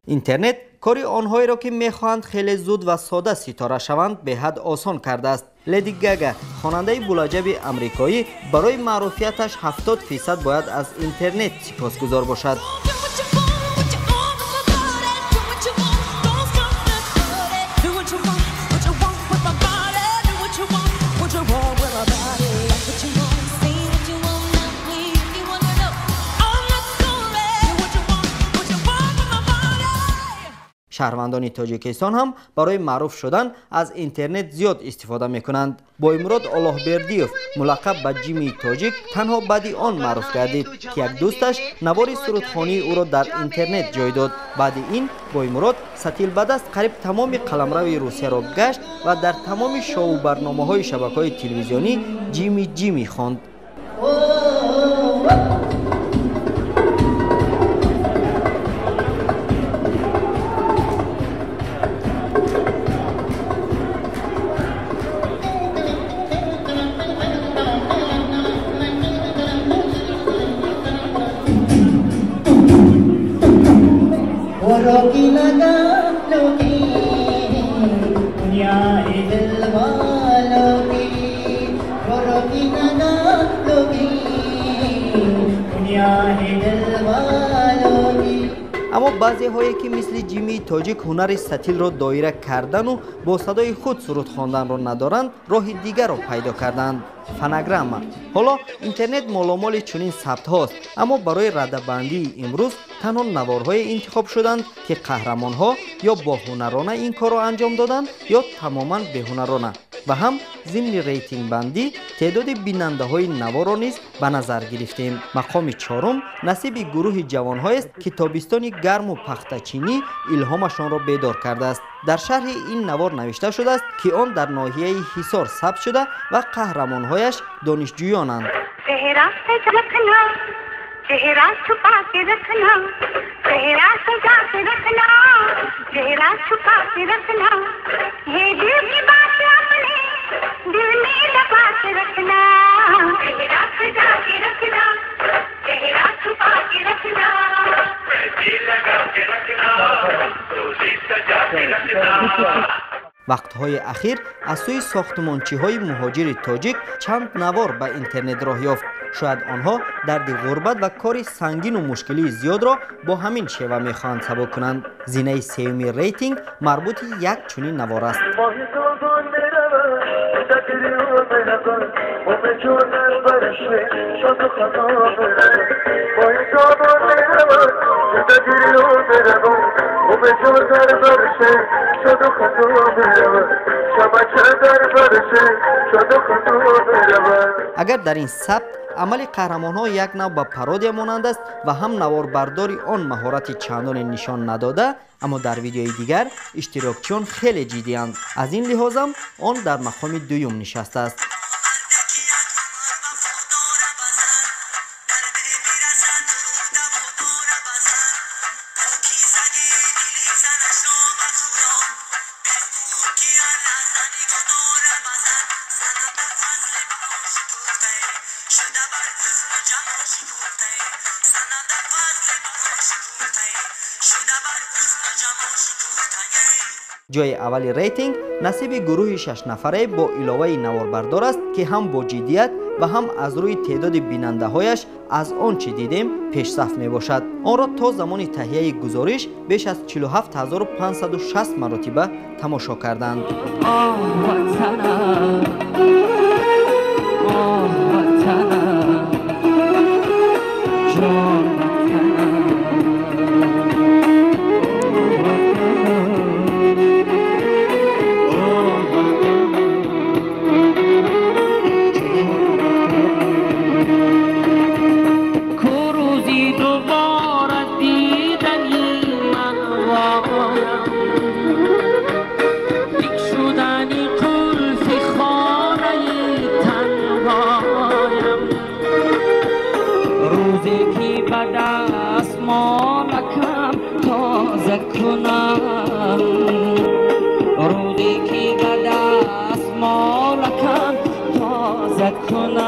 اینترنت کاری آنهایی را که میخواهند خیلی زود و ساده ستاره شوند به حد آسان کرده است. لیدی گاگا خواننده بلجب آمریکایی برای معروفیتش 70% باید از اینترنت سپاسگزار باشد. شهروندان تاجیکستان هم برای معروف شدن از اینترنت زیاد استفاده میکنند. با امراد اللهبردیوف ملقب به جیمی تاجیک تنها بعدی آن معروف گردید که یک دوستش نوار سرودخوانی او را در اینترنت جای داد. بعد این با امراد ستیل بدست قریب تمام قلمرو روسیه را گشت و در تمام شو برنامه های شبکه های تلویزیونی جیمی خواند. اما بعضی هایی که مثل جیمی تاجیک هنر ستیل را دایره کردن و با صدای خود سرود خواندن را ندارند، راه دیگر را پیدا کردند. فنگرام. حالا اینترنت مالامال چنین ثبت هاست، اما برای رده‌بندی امروز تنها نوارهای انتخاب شدند که قهرمان ها یا با هنرانه این کار را انجام دادند یا تماما به هنرانه. و هم ضمن ریتینگ بندی تعداد بیننده های نوار را نیز به نظر گرفتیم. مقام چهارم نصیب گروه جوان‌هایی است که تابستانی گرم و پختچینی الهامشان را بیدار کرده است. در شرح این نوار نوشته شده است که آن در ناحیه حصار ثبت شده و قهرمان‌هایش دانشجویانند. चेहरा छुपा के रखना, चेहरा सजा के रखना, चेहरा छुपा के रखना, ये दिल की बात अपने दिल में दबा के रखना, चेहरा सजा के रखना, चेहरा छुपा के रखना, दिल लगा के रखना, रोज़ी सजा के रखना. وقت‌های اخیر از سوی ساختمانچی‌های مهاجر تاجیک چند نوار به اینترنت راه یافت. شاید آنها درد غربت و کار سنگین و مشکلی زیاد را با همین شیوه می‌خواهند سبک کنند. زینه سومی ریتینگ مربوط یک چنین نوار است. اگر در این ثبت عمل قهرمان‌ها یک نوع به پارودیا مانند است و هم نواربرداری آن مهارت چندان نشان نداده، اما در ویدیوی دیگر اشتراکچیان خیلی جدی‌اند. از این لحاظ هم آن در مقام دوم نشسته است. جای اول ریتینگ نصیب گروه 6 نفره با علاوه نواربردار است که هم با جدیت و هم از روی تعداد بیننده هایش از آنچه دیدیم پیش صف می باشد. آن را تا زمان تهیه گزارش بیش از 47560 مرتبه تماشا کردند. روزی که به دست مالکم تازه کنم